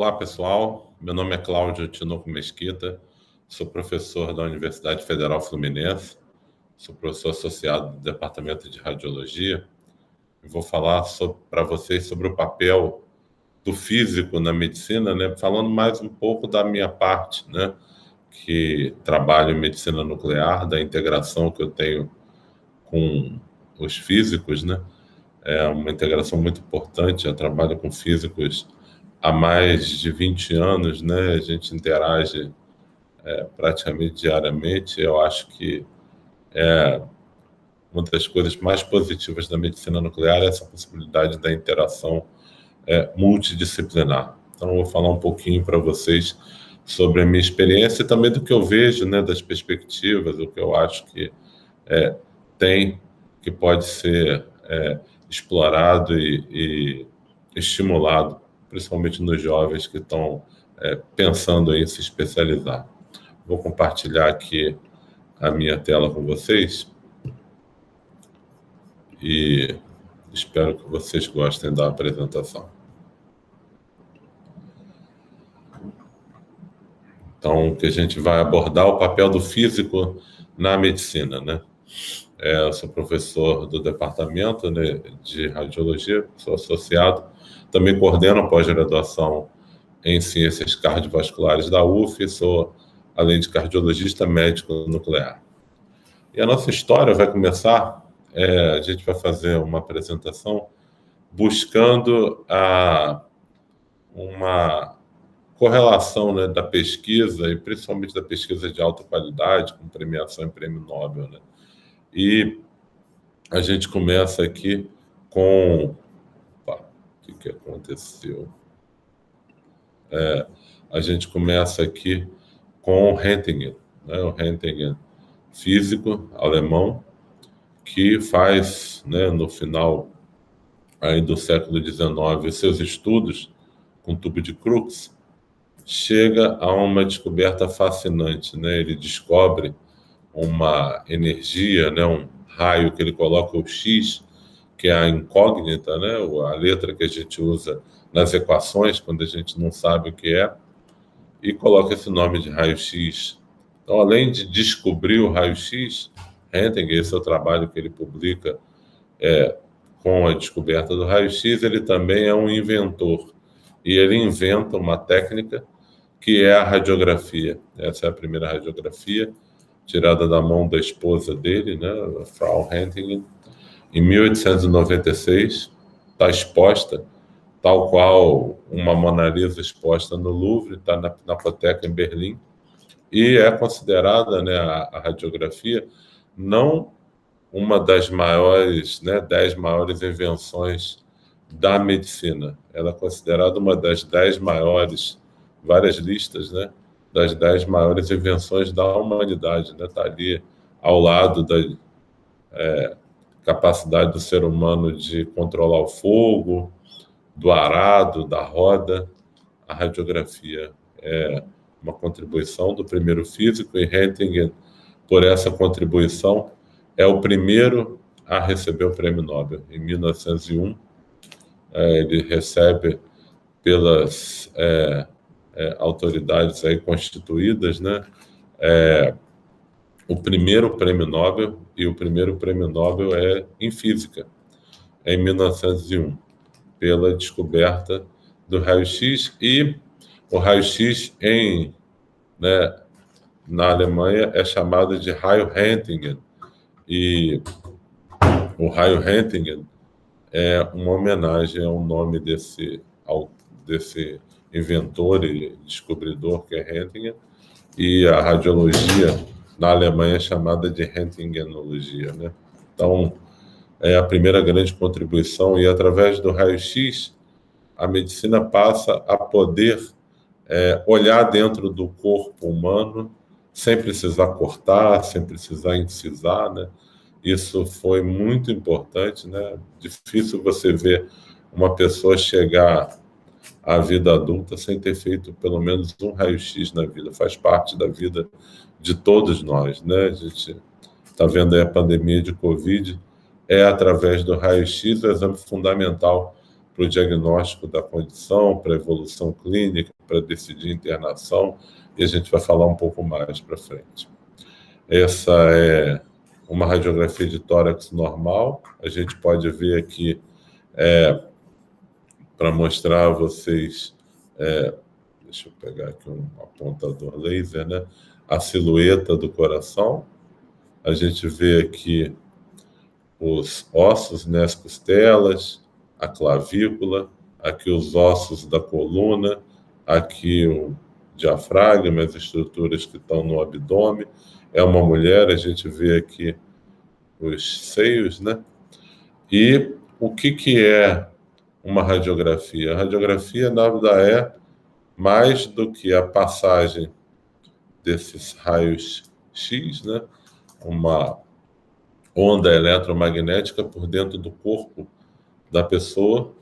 Olá, pessoal. Meu nome é Cláudio Tinoco Mesquita, sou professor da Universidade Federal Fluminense, sou professor associado do Departamento de Radiologia e vou falar para vocês sobre o papel do físico na medicina, né? Falando mais um pouco da minha parte, né? Que trabalho em medicina nuclear, da integração que eu tenho com os físicos, né? É uma integração muito importante. Eu trabalho com físicos há mais de 20 anos, né? A gente interage praticamente diariamente. Eu acho que uma das coisas mais positivas da medicina nuclear é essa possibilidade da interação multidisciplinar. Então, eu vou falar um pouquinho para vocês sobre a minha experiência e também do que eu vejo, né, das perspectivas, o que eu acho que que pode ser explorado e estimulado, principalmente nos jovens que estão pensando em se especializar. Vou compartilhar aqui a minha tela com vocês e espero que vocês gostem da apresentação. Então, que a gente vai abordar o papel do físico na medicina, né? Eu sou professor do departamento, né, de radiologia, sou associado, também coordeno a pós-graduação em ciências cardiovasculares da UF, sou, além de cardiologista, médico nuclear. E a nossa história vai começar, a gente vai fazer uma apresentação buscando uma correlação, né, da pesquisa, e principalmente da pesquisa de alta qualidade, com premiação em prêmio Nobel, né? E a gente começa aqui com... Opa, o que aconteceu? A gente começa aqui com o Röntgen, né? O Röntgen físico alemão, que faz, né, no final aí do século XIX, seus estudos com tubo de Crookes, chega a uma descoberta fascinante, né? Ele descobre uma energia, né? Um raio que ele coloca o X, que é a incógnita, né? A letra que a gente usa nas equações quando a gente não sabe o que é, e coloca esse nome de raio-x. Então, além de descobrir o raio-x, Röntgen, esse é o trabalho que ele publica com a descoberta do raio-x, ele também é um inventor, e ele inventa uma técnica que é a radiografia. Essa é a primeira radiografia, tirada da mão da esposa dele, né, a Frau Röntgen, em 1896, está exposta, tal qual uma Mona Lisa exposta no Louvre, está na Pinacoteca em Berlim, e é considerada, né, a radiografia não uma das maiores, né, 10 maiores invenções da medicina. Ela é considerada uma das 10 maiores, várias listas, né, das 10 maiores invenções da humanidade, né? Está ali ao lado da capacidade do ser humano de controlar o fogo, do arado, da roda. A radiografia é uma contribuição do primeiro físico, e Röntgen, por essa contribuição, é o primeiro a receber o prêmio Nobel. Em 1901, ele recebe pelas autoridades aí constituídas, né, o primeiro prêmio Nobel, e o primeiro prêmio Nobel é em física, em 1901, pela descoberta do raio-x. E o raio-x na Alemanha é chamado de raio Röntgen, e o raio Röntgen é uma homenagem ao nome desse inventor e descobridor, que é Röntgen, e a radiologia na Alemanha é chamada de röntgenologia, né? Então, é a primeira grande contribuição, e através do raio-x, a medicina passa a poder olhar dentro do corpo humano sem precisar cortar, sem precisar incisar, né? Isso foi muito importante, né? Difícil você ver uma pessoa chegar à vida adulta sem ter feito pelo menos um raio-x na vida. Faz parte da vida de todos nós, né? A gente está vendo aí a pandemia de Covid, através do raio-x o exame fundamental para o diagnóstico da condição, para a evolução clínica, para decidir internação, e a gente vai falar um pouco mais para frente. Essa é uma radiografia de tórax normal. A gente pode ver aqui, para mostrar a vocês, deixa eu pegar aqui um apontador laser, né? A silhueta do coração. A gente vê aqui os ossos, né? As costelas, a clavícula, aqui os ossos da coluna, aqui o diafragma, as estruturas que estão no abdômen. É uma mulher, a gente vê aqui os seios, né? E o que é uma radiografia? A radiografia, na verdade, é mais do que a passagem desses raios X, né? Uma onda eletromagnética por dentro do corpo da pessoa,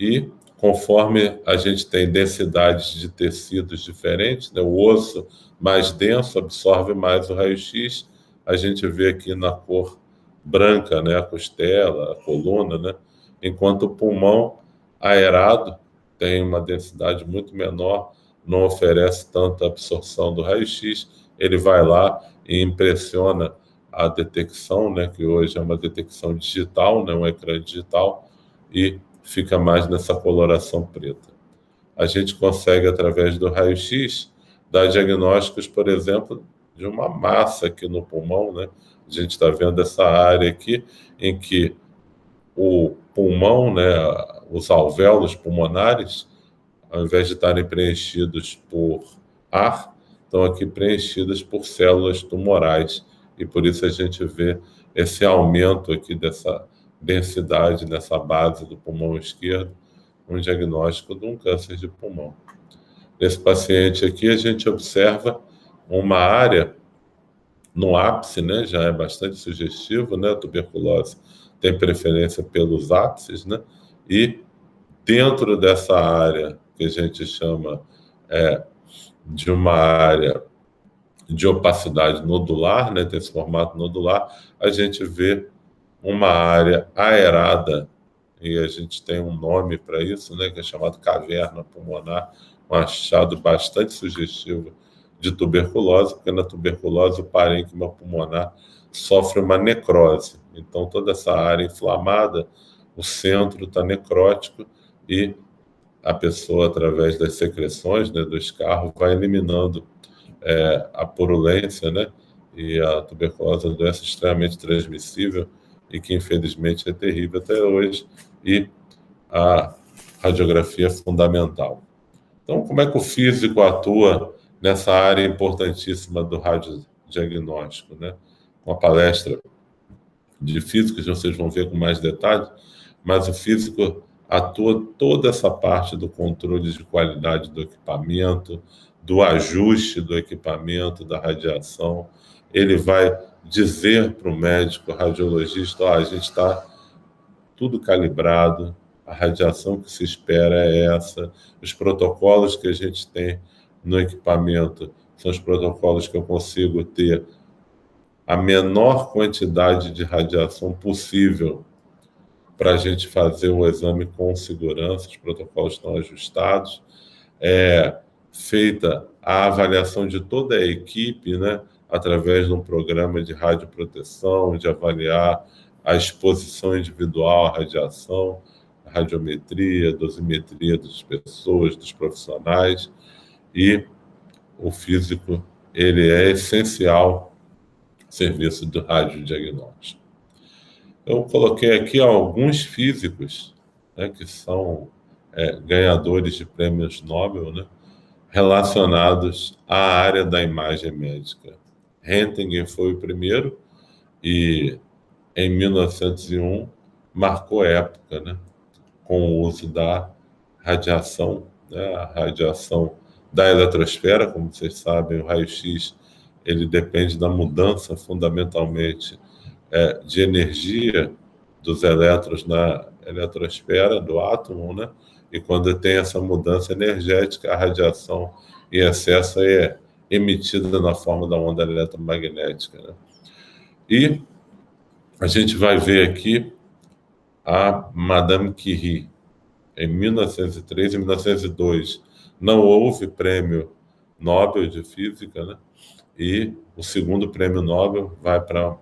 e conforme a gente tem densidades de tecidos diferentes, né? O osso mais denso absorve mais o raio-x. A gente vê aqui na cor branca, né? A costela, a coluna, né? Enquanto o pulmão aerado tem uma densidade muito menor, não oferece tanta absorção do raio-x. Ele vai lá e impressiona a detecção, né? Que hoje é uma detecção digital, né? Um ecrã digital, e fica mais nessa coloração preta. A gente consegue, através do raio-x, dar diagnósticos, por exemplo, de uma massa aqui no pulmão, né? A gente está vendo essa área aqui em que o pulmão, né, os alvéolos pulmonares, ao invés de estarem preenchidos por ar, estão aqui preenchidas por células tumorais. E por isso a gente vê esse aumento aqui dessa densidade nessa base do pulmão esquerdo, um diagnóstico de um câncer de pulmão. Nesse paciente aqui, a gente observa uma área no ápice, né? Já é bastante sugestivo, né? A tuberculose tem preferência pelos ápices, né? E dentro dessa área, que a gente chama de uma área de opacidade nodular, né? Tem esse formato nodular, a gente vê uma área aerada, e a gente tem um nome para isso, né, que é chamado caverna pulmonar, um achado bastante sugestivo de tuberculose, porque na tuberculose o parênquima pulmonar sofre uma necrose. Então, toda essa área inflamada, o centro está necrótico, e a pessoa, através das secreções, né, do escarro, vai eliminando a purulência, né? E a tuberculose é uma doença extremamente transmissível e que, infelizmente, é terrível até hoje, e a radiografia é fundamental. Então, como é que o físico atua nessa área importantíssima do radiodiagnóstico, né? Uma palestra de físicos, vocês vão ver com mais detalhes, mas o físico atua toda essa parte do controle de qualidade do equipamento, do ajuste do equipamento, da radiação. Ele vai dizer para o médico, radiologista, a gente está tudo calibrado, a radiação que se espera é essa, os protocolos que a gente tem no equipamento são os protocolos que eu consigo ter a menor quantidade de radiação possível para a gente fazer o exame com segurança. Os protocolos estão ajustados. É feita a avaliação de toda a equipe, né, através de um programa de radioproteção, de avaliar a exposição individual à radiação, a radiometria, a dosimetria das pessoas, dos profissionais, e o físico, ele é essencial no serviço do radiodiagnóstico. Eu coloquei aqui alguns físicos, né, que são ganhadores de prêmios Nobel, né, relacionados à área da imagem médica. Röntgen foi o primeiro e, em 1901, marcou época, né, com o uso da radiação, né, a radiação da eletrosfera. Como vocês sabem, o raio-x ele depende da mudança, fundamentalmente, de energia dos elétrons na eletrosfera do átomo, né? E quando tem essa mudança energética, a radiação em excesso é emitida na forma da onda eletromagnética, né? E a gente vai ver aqui a Madame Curie. em 1903 e 1902 não houve prêmio Nobel de Física, né? E o segundo prêmio Nobel vai para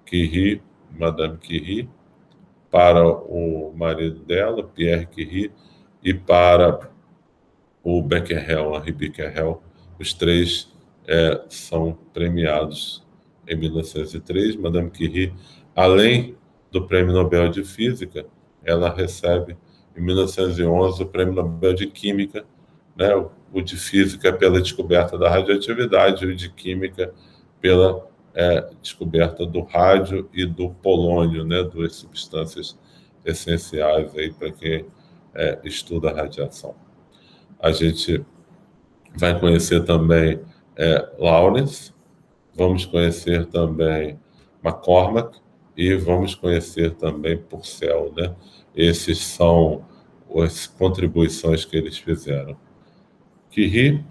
Curie, Madame Curie, para o marido dela, Pierre Curie, e para o Becquerel, Henri Becquerel. Os três são premiados em 1903. Madame Curie, além do Prêmio Nobel de Física, ela recebe em 1911 o Prêmio Nobel de Química, né? O de Física pela descoberta da radioatividade e o de Química pela descoberta do rádio e do polônio, né? Duas substâncias essenciais aí para quem estuda a radiação. A gente vai conhecer também Lawrence, vamos conhecer também McCormack e vamos conhecer também Purcell, né? Esses são as contribuições que eles fizeram. Curie,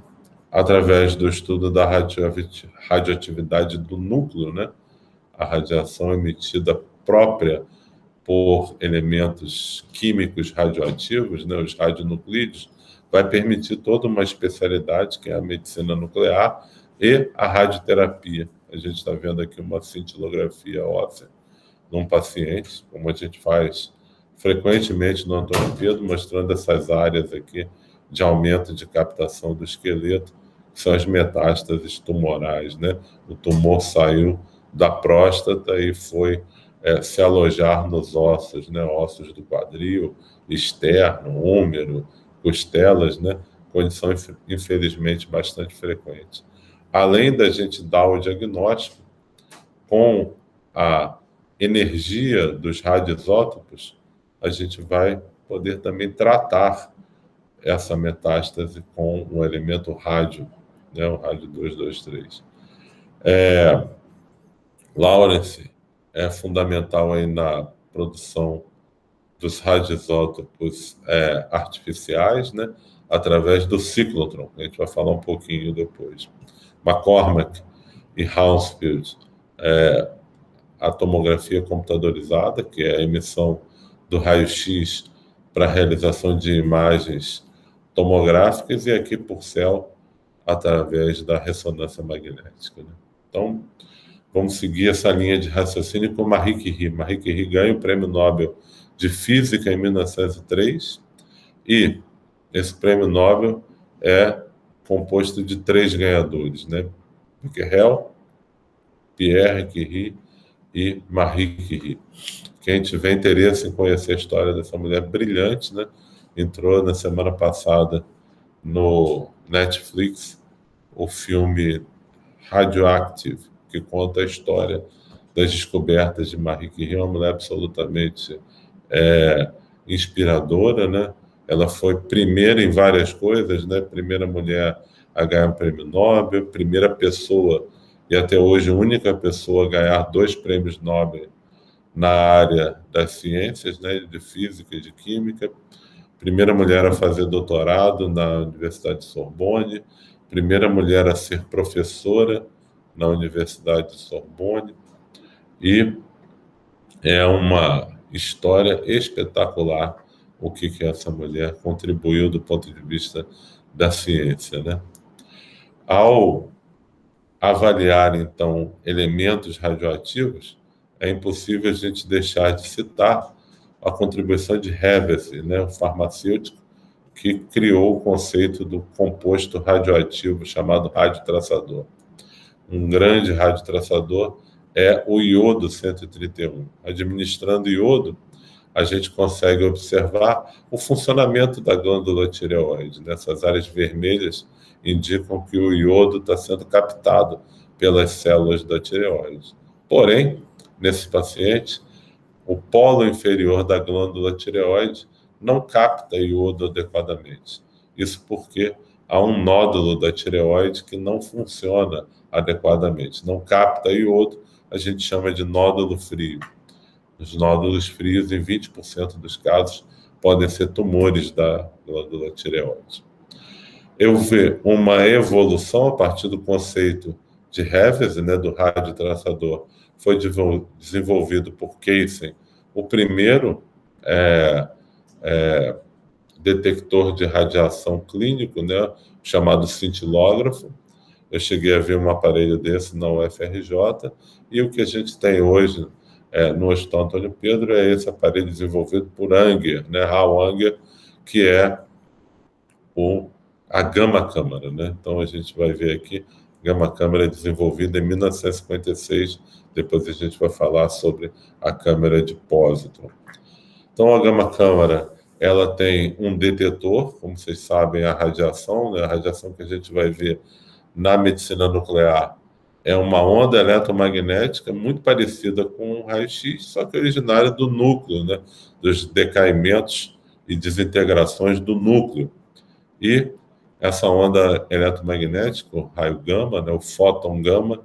através do estudo da radioatividade do núcleo, né? A radiação emitida própria por elementos químicos radioativos, né, os radionuclídeos, vai permitir toda uma especialidade que é a medicina nuclear e a radioterapia. A gente está vendo aqui uma cintilografia óssea num paciente, como a gente faz frequentemente no Antônio Pedro, mostrando essas áreas aqui de aumento de captação do esqueleto, que são as metástases tumorais, né? O tumor saiu da próstata e foi se alojar nos ossos, né? Ossos do quadril, externo, úmero, costelas, né? Condição, infelizmente, bastante frequente. Além da gente dar o diagnóstico com a energia dos radioisótopos, a gente vai poder também tratar essa metástase com o elemento rádio, né? O rádio 223. Lawrence é fundamental aí na produção dos radioisótopos artificiais, né? Através do ciclotron, a gente vai falar um pouquinho depois. McCormack e Hounsfield, a tomografia computadorizada, que é a emissão do raio-x para a realização de imagens tomográficas, e aqui Purcell, através da ressonância magnética, né? Então, vamos seguir essa linha de raciocínio com Marie Curie. Marie Curie ganha o Prêmio Nobel de Física em 1903 e esse Prêmio Nobel é composto de 3 ganhadores, né? Becquerel, Pierre Curie e Marie Curie. Quem tiver interesse em conhecer a história dessa mulher brilhante, né? Entrou na semana passada no Netflix o filme Radioactive, que conta a história das descobertas de Marie Curie, uma mulher absolutamente inspiradora, né? Ela foi primeira em várias coisas, né? Primeira mulher a ganhar um prêmio Nobel, primeira pessoa e até hoje única pessoa a ganhar 2 prêmios Nobel na área das ciências, né? De física e de química. Primeira mulher a fazer doutorado na Universidade de Sorbonne, primeira mulher a ser professora na Universidade de Sorbonne, e é uma história espetacular o que essa mulher contribuiu do ponto de vista da ciência, né? Ao avaliar, então, elementos radioativos, é impossível a gente deixar de citar a contribuição de Hevesy, né, o farmacêutico, que criou o conceito do composto radioativo chamado radiotraçador. Um grande radiotraçador é o iodo 131. Administrando iodo, a gente consegue observar o funcionamento da glândula tireoide. Nessas áreas vermelhas indicam que o iodo está sendo captado pelas células da tireoide. Porém, nesse paciente, o polo inferior da glândula tireoide não capta iodo adequadamente. Isso porque há um nódulo da tireoide que não funciona adequadamente, não capta iodo, a gente chama de nódulo frio. Os nódulos frios, em 20% dos casos, podem ser tumores da glândula tireoide. Eu vejo uma evolução a partir do conceito de Hevesy, né, do radiotraçador, foi desenvolvido por Keisen, o primeiro detector de radiação clínico, né, chamado cintilógrafo. Eu cheguei a ver um aparelho desse na UFRJ, e o que a gente tem hoje no Hospital Antônio Pedro é esse aparelho desenvolvido por Anger, né, Hal Anger, que é a gama-câmara, né? Então a gente vai ver aqui, gama-câmara desenvolvida em 1956, depois a gente vai falar sobre a câmara de pósitron. Então a gama-câmara, ela tem um detetor, como vocês sabem, a radiação, né? A radiação que a gente vai ver na medicina nuclear é uma onda eletromagnética muito parecida com um raio-x, só que originária do núcleo, né? Dos decaimentos e desintegrações do núcleo. E essa onda eletromagnética, o raio gama, né, o fóton gama,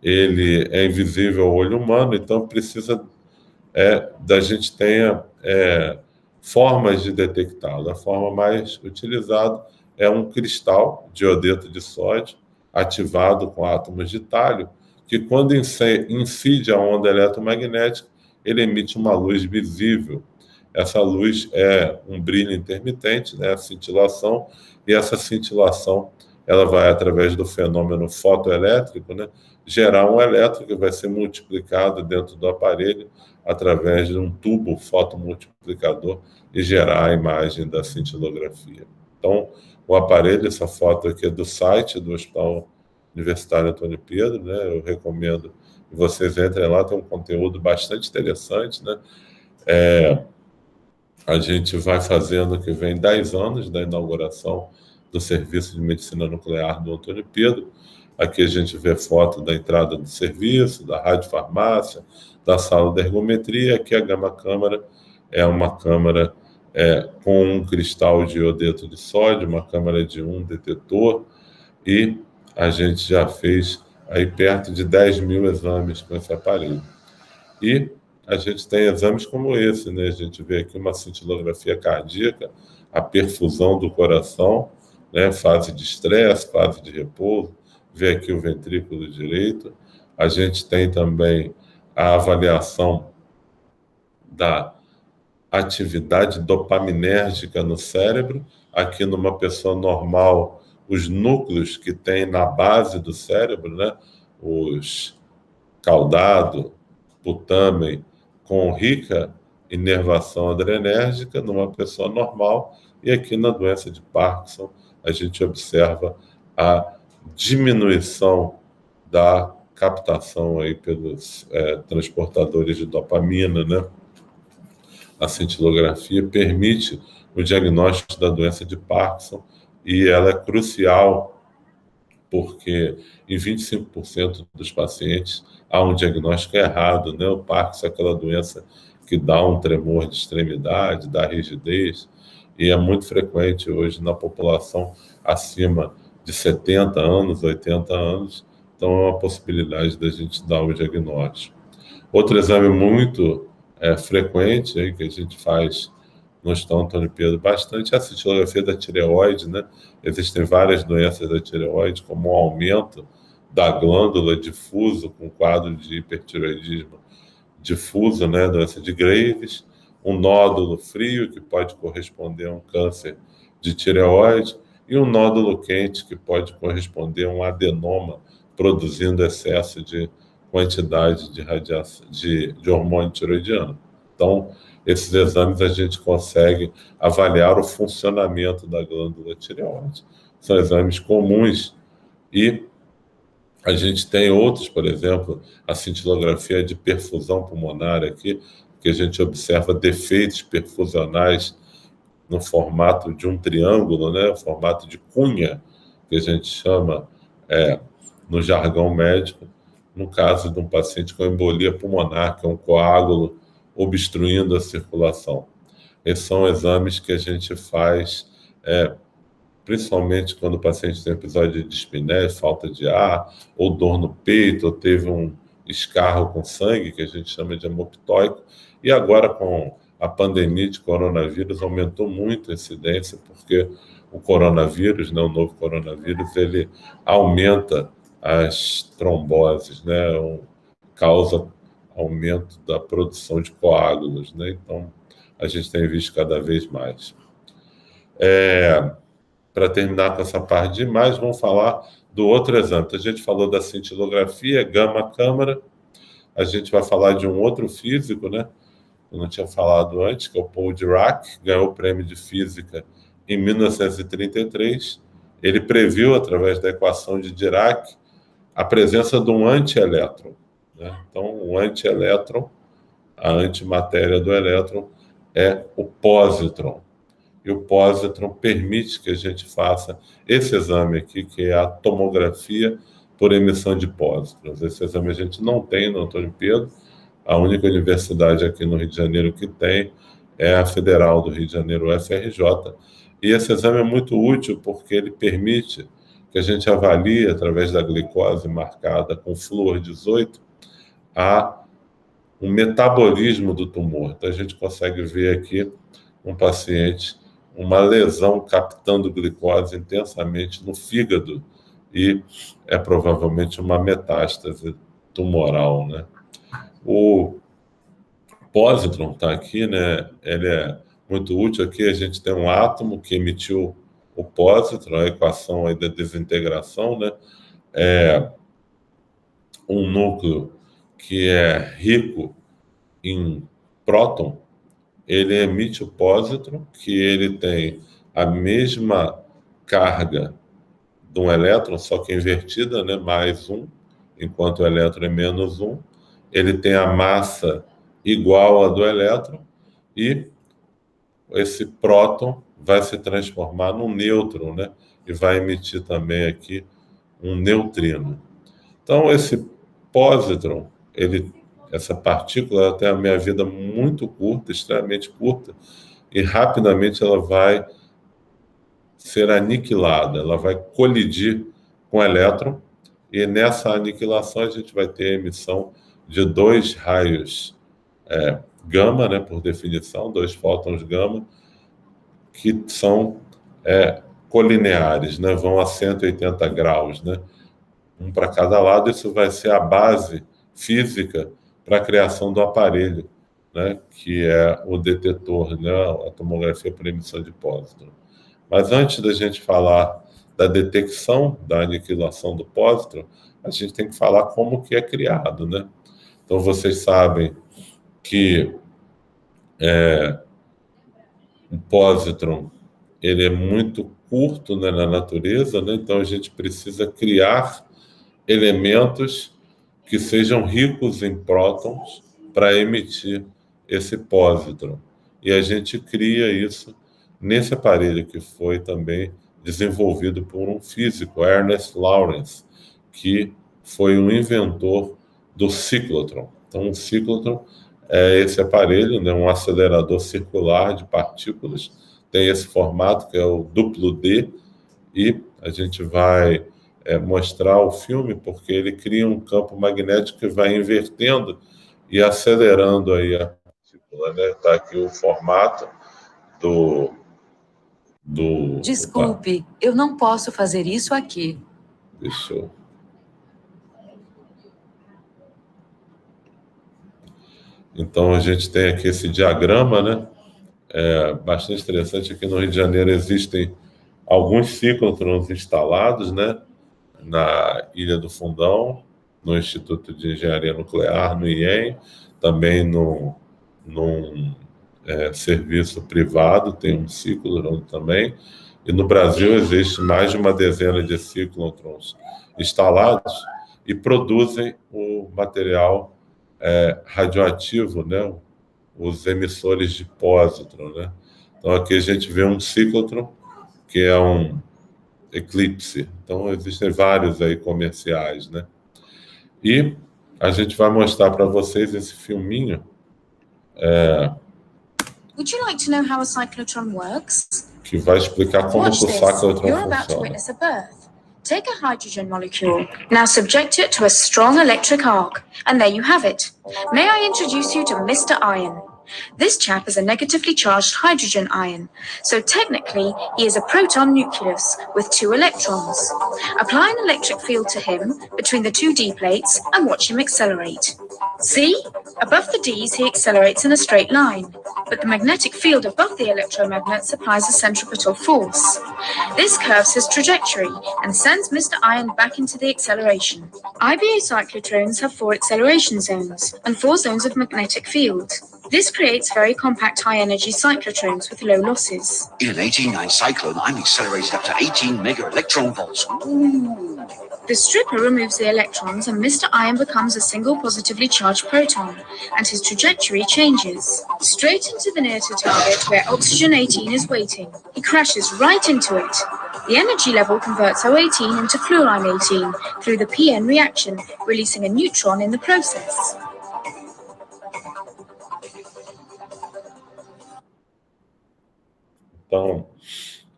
ele é invisível ao olho humano, então precisa da gente tenha formas de detectá-lo. A forma mais utilizada é um cristal de iodeto de sódio ativado com átomos de tálio, que quando incide a onda eletromagnética, ele emite uma luz visível. Essa luz é um brilho intermitente, né, a cintilação, e essa cintilação ela vai, através do fenômeno fotoelétrico, né, gerar um elétron que vai ser multiplicado dentro do aparelho através de um tubo fotomultiplicador e gerar a imagem da cintilografia. Então, o aparelho, essa foto aqui é do site do Hospital Universitário Antônio Pedro, né, eu recomendo que vocês entrem lá, tem um conteúdo bastante interessante, né, a gente vai fazendo que vem 10 anos da inauguração do Serviço de Medicina Nuclear do Antônio Pedro. Aqui a gente vê foto da entrada do serviço, da radiofarmácia, da sala de ergometria. Aqui a gama-câmara é uma câmara com um cristal de iodeto de sódio, uma câmara de um detetor, e a gente já fez aí perto de 10 mil exames com esse aparelho. E a gente tem exames como esse, né? A gente vê aqui uma cintilografia cardíaca, a perfusão do coração, né? Fase de estresse, fase de repouso, vê aqui o ventrículo direito. A gente tem também a avaliação da atividade dopaminérgica no cérebro. Aqui numa pessoa normal, os núcleos que tem na base do cérebro, né? Os caudado, putamen, com rica inervação adrenérgica numa pessoa normal, e aqui na doença de Parkinson a gente observa a diminuição da captação aí pelos transportadores de dopamina, né? A cintilografia permite o diagnóstico da doença de Parkinson e ela é crucial porque em 25% dos pacientes há um diagnóstico errado, né? O Parkinson é aquela doença que dá um tremor de extremidade, dá rigidez, e é muito frequente hoje na população acima de 70 anos, 80 anos, então é uma possibilidade da gente dar o diagnóstico. Outro exame muito frequente aí, que a gente faz no Hospital Antônio Pedro bastante é a cintilografia da tireoide, né? Existem várias doenças da tireoide, como o aumento da glândula difuso com quadro de hipertireoidismo difuso, né? Doença de Graves, um nódulo frio, que pode corresponder a um câncer de tireoide, e um nódulo quente, que pode corresponder a um adenoma, produzindo excesso de quantidade de radiação, de hormônio tiroidiano. Então, esses exames a gente consegue avaliar o funcionamento da glândula tireoide. São exames comuns e a gente tem outros, por exemplo, a cintilografia de perfusão pulmonar aqui, que a gente observa defeitos perfusionais no formato de um triângulo, né? O formato de cunha, que a gente chama no jargão médico, no caso de um paciente com embolia pulmonar, que é um coágulo obstruindo a circulação. Esses são exames que a gente faz, principalmente quando o paciente tem episódio de dispneia, falta de ar, ou dor no peito, ou teve um escarro com sangue, que a gente chama de hemoptóico. E agora, com a pandemia de coronavírus, aumentou muito a incidência, porque o coronavírus, né, o novo coronavírus, ele aumenta as tromboses, né, causa aumento da produção de coágulos, né? Então, a gente tem visto cada vez mais. Para terminar com essa parte de imagem, vamos falar do outro exemplo. A gente falou da cintilografia, gama-câmara. A gente vai falar de um outro físico, né? Eu não tinha falado antes, que é o Paul Dirac, ganhou o prêmio de física em 1933. Ele previu, através da equação de Dirac, a presença de um antielétron, né? Então, o antielétron, a antimatéria do elétron, é o pósitron. E o pósitron permite que a gente faça esse exame aqui, que é a tomografia por emissão de pósitrons. Esse exame a gente não tem no Antônio Pedro. A única universidade aqui no Rio de Janeiro que tem é a Federal do Rio de Janeiro, UFRJ. E esse exame é muito útil porque ele permite que a gente avalie, através da glicose marcada com flúor 18, o metabolismo do tumor. Então, a gente consegue ver aqui um paciente, uma lesão captando glicose intensamente no fígado, e é provavelmente uma metástase tumoral, né? O pósitron está aqui, né? Ele é muito útil. Aqui a gente tem um átomo que emitiu o pósitron, a equação aí da desintegração, né? Um núcleo que é rico em próton, ele emite o pósitron, que ele tem a mesma carga de um elétron, só que invertida, né? Mais um, enquanto o elétron é menos um. Ele tem a massa igual à do elétron, e esse próton vai se transformar num nêutron, né? E vai emitir também aqui um neutrino. Então, esse pósitron, essa partícula, ela tem a meia-vida muito curta, extremamente curta, e rapidamente ela vai ser aniquilada, ela vai colidir com o elétron, e nessa aniquilação a gente vai ter a emissão de dois raios gama, né, por definição, dois fótons gama, que são colineares, né, vão a 180 graus, né, um para cada lado. Isso vai ser a base física para a criação do aparelho, né, que é o detetor, né, a tomografia por emissão de pósitron. Mas antes da gente falar da detecção, da aniquilação do pósitron, a gente tem que falar como que é criado, né? Então, vocês sabem que o pósitron, ele é muito curto, né, na natureza, né? Então a gente precisa criar elementos que sejam ricos em prótons para emitir esse pósitron. E a gente cria isso nesse aparelho, que foi também desenvolvido por um físico, Ernest Lawrence, que foi um inventor do ciclotron. Então, o ciclotron é esse aparelho, né, um acelerador circular de partículas, tem esse formato que é o duplo D, e a gente vai mostrar o filme porque ele cria um campo magnético que vai invertendo e acelerando aí a partícula, né? Tá aqui o formato do... Desculpe, eu não posso fazer isso aqui. Deixa eu... Então, a gente tem aqui esse diagrama, né? Bastante interessante. Aqui no Rio de Janeiro existem alguns ciclotrons instalados, né? Na Ilha do Fundão, no Instituto de Engenharia Nuclear, no IEM, também num serviço privado, tem um ciclotron também. E no Brasil existe mais de uma dezena de ciclotrons instalados e produzem o material radioativo, né? Os emissores de pósitron, né? Então aqui a gente vê um ciclotron, que é um eclipse. Então existem vários aí comerciais, né? E a gente vai mostrar para vocês esse filminho. Would you like to know how a cyclotron works? Que vai explicar como que o cyclotron You're about to funciona. witness a birth. Take a hydrogen molecule. Now subject it to a strong electric arc. And there you have it. May I introduce you to Mr. Iron? This chap is a negatively charged hydrogen ion. So technically, he is a proton nucleus with 2 electrons. Apply an electric field to him between the 2 D plates and watch him accelerate. See? Above the Ds, he accelerates in a straight line, but the magnetic field above the electromagnets applies a centripetal force. This curves his trajectory and sends Mr. Iron back into the acceleration. IBA cyclotrons have 4 acceleration zones and 4 zones of magnetic field. This creates very compact high-energy cyclotrons with low losses. In an 18-9 cyclone, I'm accelerated up to 18 mega electron volts. Ooh. The stripper removes the electrons and Mr. Iron becomes a single positively charged proton, and his trajectory changes. Straight into the near to target where oxygen 18 is waiting. He crashes right into it. The energy level converts O18 into fluorine 18 through the PN reaction, releasing a neutron in the process. Então,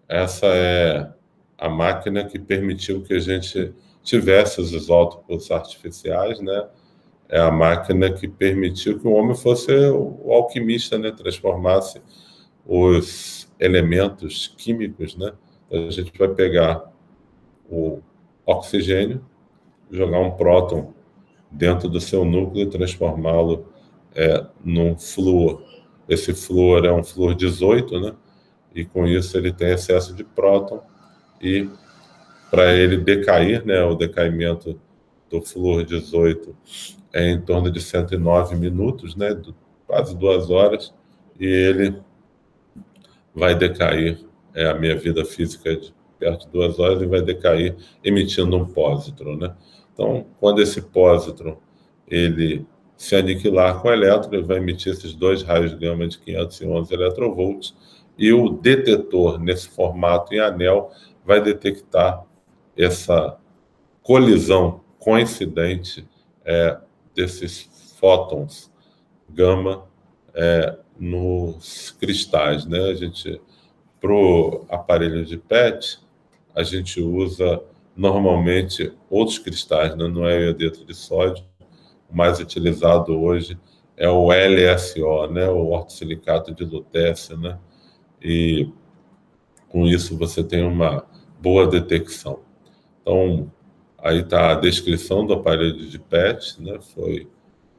essa é a máquina que permitiu que a gente tivesse os isótopos artificiais, né? É a máquina que permitiu que o homem fosse o alquimista, né? Transformasse os elementos químicos, né? A gente vai pegar o oxigênio, jogar um próton dentro do seu núcleo e transformá-lo num flúor. Esse flúor é um flúor 18, né? E com isso ele tem excesso de próton e para ele decair, né, o decaimento do flúor 18 é em torno de 109 minutos, né, quase 2 horas, e ele vai decair, a minha vida física é de perto de 2 horas, e vai decair emitindo um pósitron, né? Então, quando esse pósitron ele se aniquilar com o elétron, ele vai emitir esses 2 raios gama de 511 electrovolts, e o detetor, nesse formato em anel, vai detectar essa colisão coincidente desses fótons gama nos cristais, né? A gente, para o aparelho de PET, a gente usa normalmente outros cristais, né? Não é o iodeto de sódio. O mais utilizado hoje é o LSO, né? O ortosilicato de lutécio, né? E com isso você tem uma boa detecção. Então, aí está a descrição do aparelho de PET, né? Foi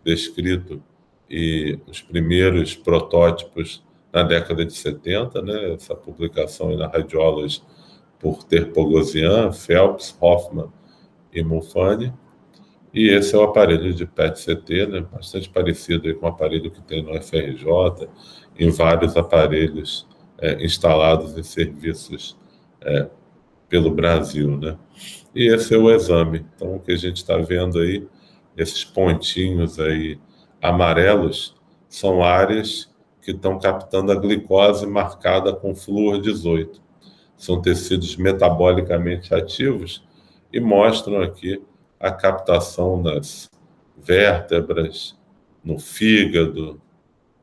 descrito e os primeiros protótipos na década de 70, né? Essa publicação aí na Radiology por Terpogosian, Phelps, Hoffman e Mulfani. E esse é o aparelho de PET-CT, né? Bastante parecido aí com o aparelho que tem no FRJ, em vários aparelhos instalados em serviços pelo Brasil, né? E esse é o exame. Então, o que a gente está vendo aí, esses pontinhos aí amarelos, são áreas que estão captando a glicose marcada com flúor 18. São tecidos metabolicamente ativos e mostram aqui a captação das vértebras, no fígado,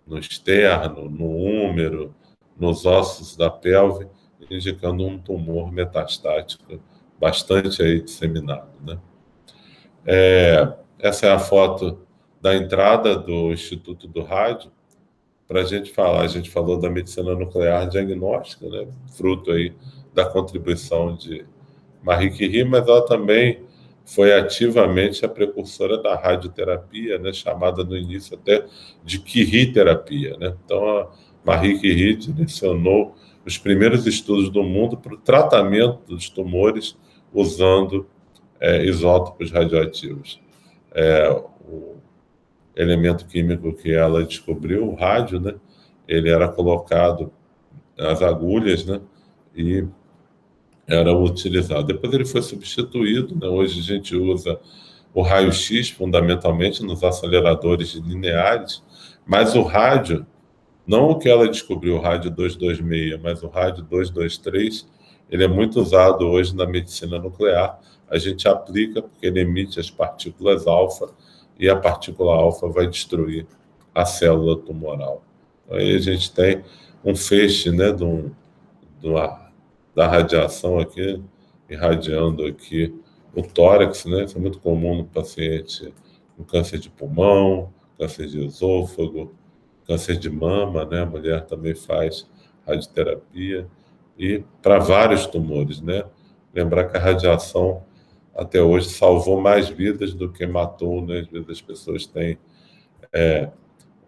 no externo, no úmero, nos ossos da pelve, indicando um tumor metastático bastante aí disseminado, né? Essa é a foto da entrada do Instituto do Rádio. Para a gente falou da medicina nuclear diagnóstica, né? Fruto aí da contribuição de Marie Curie, mas ela também foi ativamente a precursora da radioterapia, né? Chamada no início até de Curie-terapia, né? Então, a Marie Curie direcionou os primeiros estudos do mundo para o tratamento dos tumores usando isótopos radioativos. O elemento químico que ela descobriu, o rádio, né? Ele era colocado nas agulhas, né? E era utilizado. Depois ele foi substituído, né? Hoje a gente usa o raio-x fundamentalmente nos aceleradores lineares, mas o rádio, não o que ela descobriu, o rádio 226, mas o rádio 223, ele é muito usado hoje na medicina nuclear. A gente aplica porque ele emite as partículas alfa e a partícula alfa vai destruir a célula tumoral. Aí a gente tem um feixe, né, da radiação aqui, irradiando aqui o tórax, né? Isso é muito comum no paciente com câncer de pulmão, câncer de esôfago, câncer de mama, né? A mulher também faz radioterapia e para vários tumores, né? Lembrar que a radiação até hoje salvou mais vidas do que matou, né? Às vezes as pessoas têm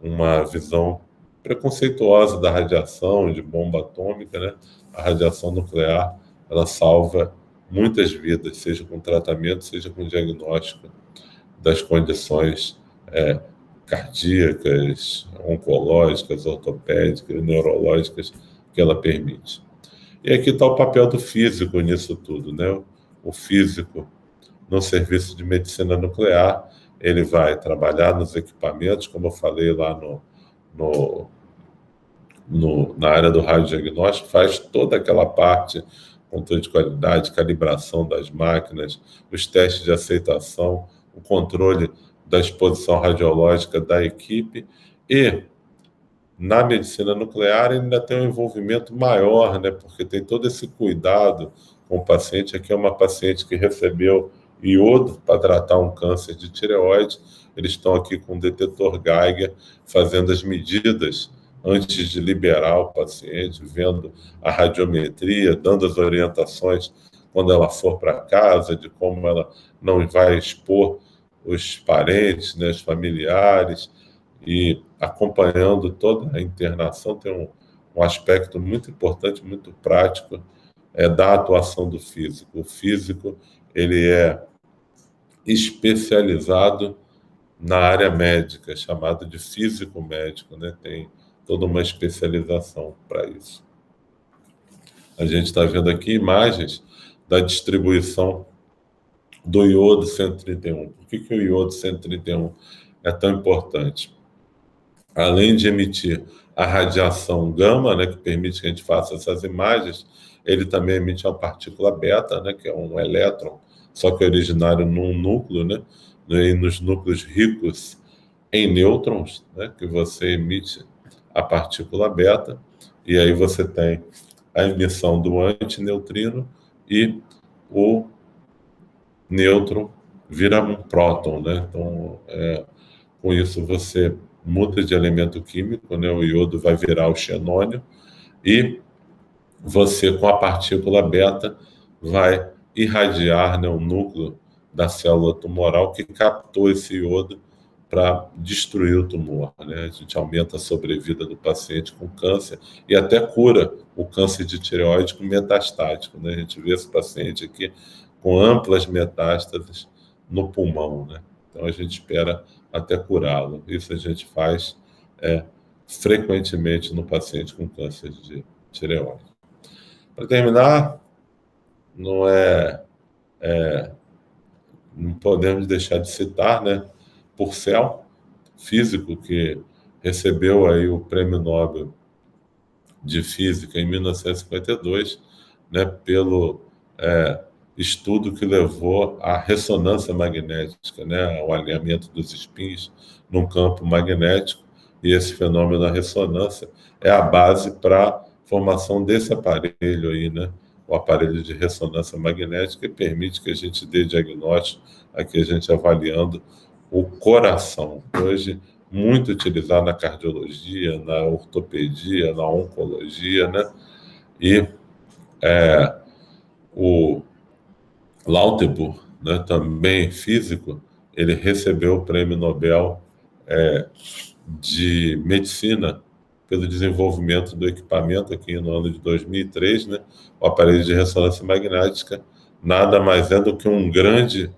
uma visão preconceituosa da radiação, de bomba atômica, né? A radiação nuclear, ela salva muitas vidas, seja com tratamento, seja com diagnóstico das condições cardíacas, oncológicas, ortopédicas, neurológicas que ela permite. E aqui está o papel do físico nisso tudo, né? O físico, no serviço de medicina nuclear, ele vai trabalhar nos equipamentos, como eu falei lá na área do radiodiagnóstico, faz toda aquela parte, controle de qualidade, calibração das máquinas, os testes de aceitação, o controle da exposição radiológica da equipe. E na medicina nuclear ainda tem um envolvimento maior, né? Porque tem todo esse cuidado com o paciente. Aqui é uma paciente que recebeu iodo para tratar um câncer de tireoide. Eles estão aqui com o detetor Geiger, fazendo as medidas antes de liberar o paciente, vendo a radiometria, dando as orientações quando ela for para casa, de como ela não vai expor os parentes, né, os familiares, e acompanhando toda a internação. Tem um aspecto muito importante, muito prático, da atuação do físico. O físico, ele é especializado na área médica, chamado de físico médico, né? Tem toda uma especialização para isso. A gente está vendo aqui imagens da distribuição do iodo 131. Por que o iodo 131 é tão importante? Além de emitir a radiação gama, né, que permite que a gente faça essas imagens, ele também emite uma partícula beta, né, que é um elétron, só que originário num núcleo, né, e nos núcleos ricos em nêutrons, né, que você emite a partícula beta, e aí você tem a emissão do antineutrino e o nêutron vira um próton, né? Então, com isso você muda de elemento químico, né? O iodo vai virar o xenônio e você, com a partícula beta, vai irradiar, né, o núcleo da célula tumoral que captou esse iodo para destruir o tumor, né? A gente aumenta a sobrevida do paciente com câncer e até cura o câncer de tireoide com metastático, né? A gente vê esse paciente aqui com amplas metástases no pulmão, né? Então a gente espera até curá-lo. Isso a gente faz frequentemente no paciente com câncer de tireoide. Para terminar, não podemos deixar de citar, né, Purcell, físico que recebeu aí o Prêmio Nobel de Física em 1952, né, pelo estudo que levou à ressonância magnética, né, ao alinhamento dos spins num campo magnético, e esse fenômeno da ressonância é a base para a formação desse aparelho aí, né, o aparelho de ressonância magnética, que permite que a gente dê diagnóstico, aqui a gente avaliando o coração, hoje muito utilizado na cardiologia, na ortopedia, na oncologia, né? E o Lauterbur, né, também físico, ele recebeu o Prêmio Nobel de Medicina pelo desenvolvimento do equipamento aqui no ano de 2003, né? O aparelho de ressonância magnética nada mais é do que um grande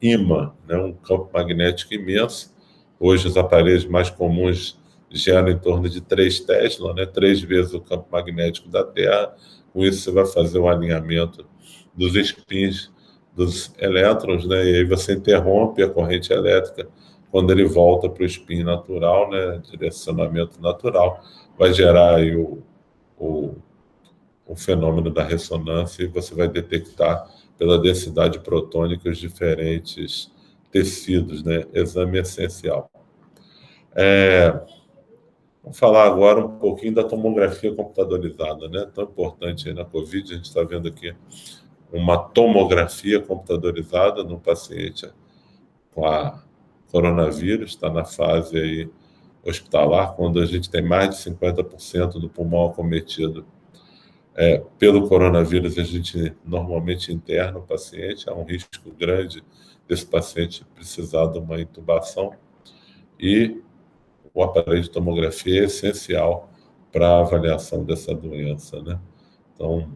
ímã, né? Um campo magnético imenso. Hoje os aparelhos mais comuns geram em torno de 3 Tesla, né? 3 vezes o campo magnético da Terra. Com isso você vai fazer o alinhamento dos spins dos elétrons, né? E aí você interrompe a corrente elétrica quando ele volta para o spin natural, né? Direcionamento natural, vai gerar aí o fenômeno da ressonância e você vai detectar pela densidade protônica os diferentes tecidos, né? Exame essencial. Vamos falar agora um pouquinho da tomografia computadorizada, né? Tão importante aí na Covid, a gente está vendo aqui uma tomografia computadorizada no paciente com a coronavírus, está na fase aí hospitalar, quando a gente tem mais de 50% do pulmão acometido pelo coronavírus, a gente normalmente interna o paciente, há um risco grande desse paciente precisar de uma intubação, e o aparelho de tomografia é essencial para a avaliação dessa doença, né? Então,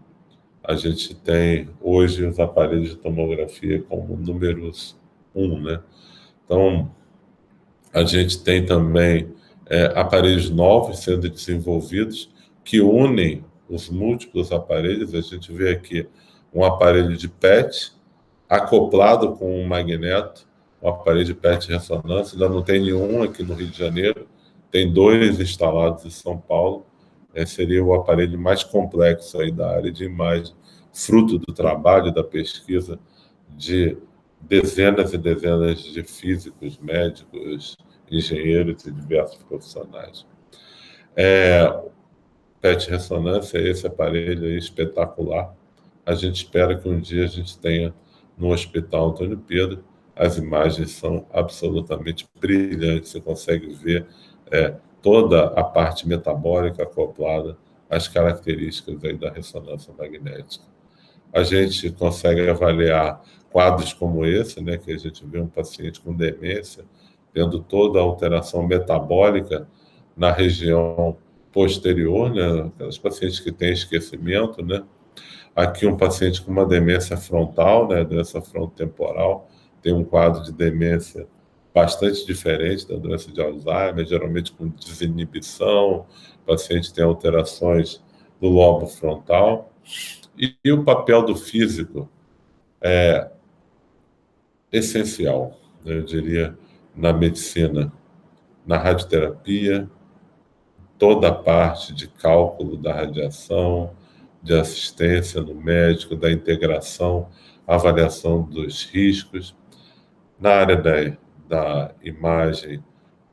a gente tem hoje os aparelhos de tomografia como números 1, né? Então, a gente tem também aparelhos novos sendo desenvolvidos que unem os múltiplos aparelhos. A gente vê aqui um aparelho de PET acoplado com um magneto, um aparelho de PET ressonância. Ainda não tem nenhum aqui no Rio de Janeiro, tem 2 instalados em São Paulo. Seria o aparelho mais complexo aí da área de imagem, fruto do trabalho, da pesquisa de dezenas e dezenas de físicos, médicos, engenheiros e diversos profissionais. PET ressonância, esse aparelho aí espetacular. A gente espera que um dia a gente tenha no Hospital Antônio Pedro. As imagens são absolutamente brilhantes, você consegue ver toda a parte metabólica acoplada às características aí da ressonância magnética. A gente consegue avaliar quadros como esse, né, que a gente vê um paciente com demência, tendo toda a alteração metabólica na região posterior, né, aquelas pacientes que têm esquecimento, né. Aqui um paciente com uma demência frontal, né, doença frontotemporal, tem um quadro de demência bastante diferente da doença de Alzheimer, geralmente com desinibição, o paciente tem alterações do lobo frontal. E o papel do físico é essencial, né, eu diria, na medicina, na radioterapia, toda a parte de cálculo da radiação, de assistência no médico, da integração, avaliação dos riscos, na área da imagem,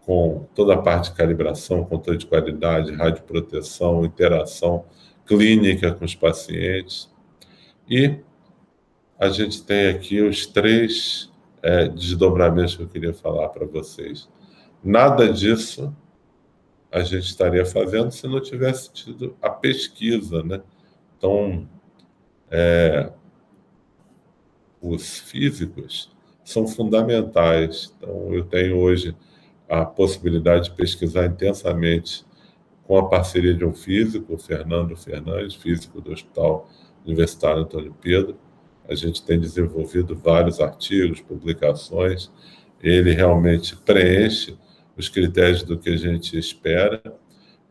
com toda a parte de calibração, controle de qualidade, radioproteção, interação clínica com os pacientes. E a gente tem aqui os 3 desdobramentos que eu queria falar para vocês. Nada disso a gente estaria fazendo se não tivesse tido a pesquisa, né? Então, os físicos são fundamentais. Então, eu tenho hoje a possibilidade de pesquisar intensamente com a parceria de um físico, o Fernando Fernandes, físico do Hospital Universitário Antônio Pedro. A gente tem desenvolvido vários artigos, publicações. Ele realmente preenche os critérios do que a gente espera.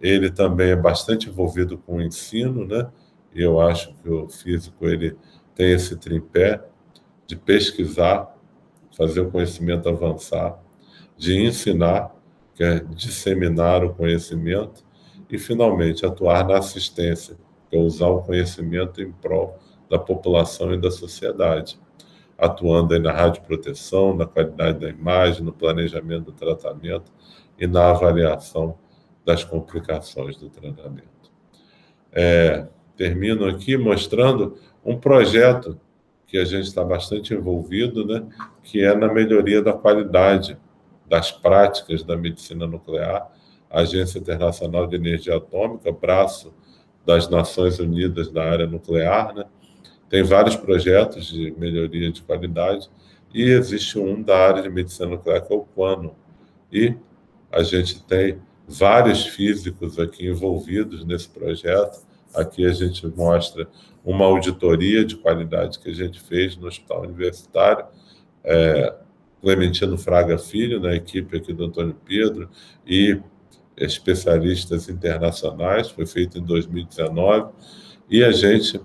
Ele também é bastante envolvido com o ensino, né? E eu acho que o físico ele tem esse tripé de pesquisar, fazer o conhecimento avançar, de ensinar, que é disseminar o conhecimento, e, finalmente, atuar na assistência, que é usar o conhecimento em prol da população e da sociedade, atuando aí na radioproteção, na qualidade da imagem, no planejamento do tratamento e na avaliação das complicações do tratamento. Termino aqui mostrando um projeto que a gente está bastante envolvido, né, que é na melhoria da qualidade das práticas da medicina nuclear. A Agência Internacional de Energia Atômica, braço das Nações Unidas na área nuclear, né, tem vários projetos de melhoria de qualidade e existe um da área de medicina nuclear, que é o Quano. E a gente tem vários físicos aqui envolvidos nesse projeto. Aqui a gente mostra uma auditoria de qualidade que a gente fez no Hospital Universitário, Clementino Fraga Filho, na equipe aqui do Antônio Pedro, e especialistas internacionais, foi feito em 2019, e a gente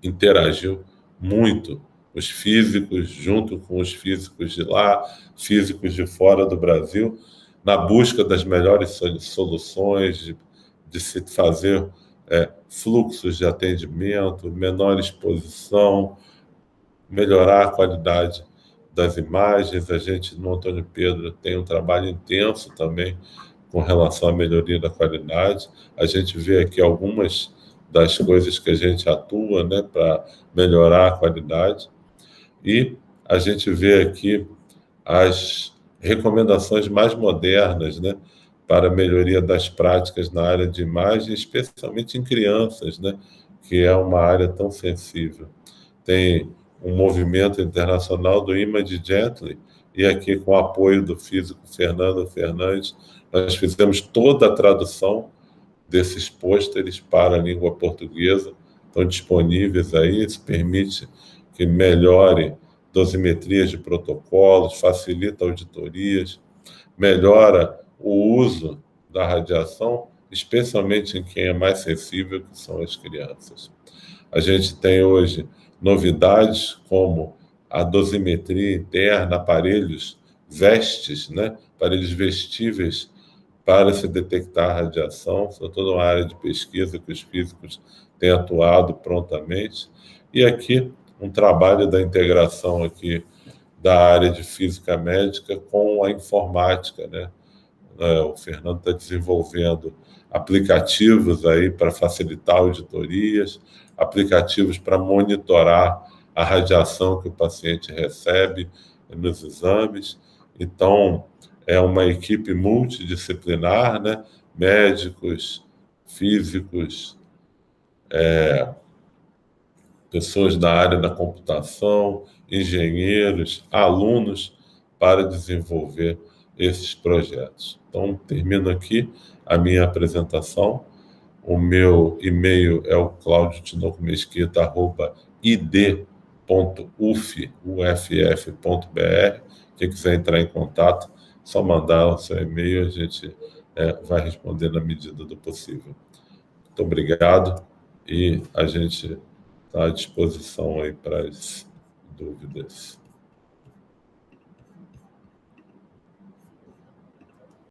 interagiu muito, os físicos, junto com os físicos de lá, físicos de fora do Brasil, na busca das melhores soluções, de se fazer fluxos de atendimento, menor exposição, melhorar a qualidade das imagens. A gente, no Antônio Pedro, tem um trabalho intenso também com relação à melhoria da qualidade. A gente vê aqui algumas das coisas que a gente atua, né, para melhorar a qualidade. E a gente vê aqui as recomendações mais modernas, né, para a melhoria das práticas na área de imagem, especialmente em crianças, né, que é uma área tão sensível. Tem um movimento internacional do Image Gently, e aqui com o apoio do físico Fernando Fernandes, nós fizemos toda a tradução desses pôsteres para a língua portuguesa, estão disponíveis aí, isso permite que melhore dosimetrias de protocolos, facilita auditorias, melhora o uso da radiação, especialmente em quem é mais sensível, que são as crianças. A gente tem hoje novidades como a dosimetria interna, aparelhos vestes, né? Aparelhos vestíveis para se detectar radiação. Isso é toda uma área de pesquisa que os físicos têm atuado prontamente. E aqui um trabalho da integração aqui da área de física médica com a informática, né? O Fernando está desenvolvendo aplicativos aí para facilitar auditorias, aplicativos para monitorar a radiação que o paciente recebe nos exames. Então, é uma equipe multidisciplinar, né? Médicos, físicos, pessoas da área da computação, engenheiros, alunos, para desenvolver esses projetos. Então, termino aqui a minha apresentação. O meu e-mail é o claudio.mesquita@id.uff.br. Quem quiser entrar em contato, só mandar o seu e-mail, a gente vai responder na medida do possível. Muito obrigado e a gente está à disposição aí para as dúvidas.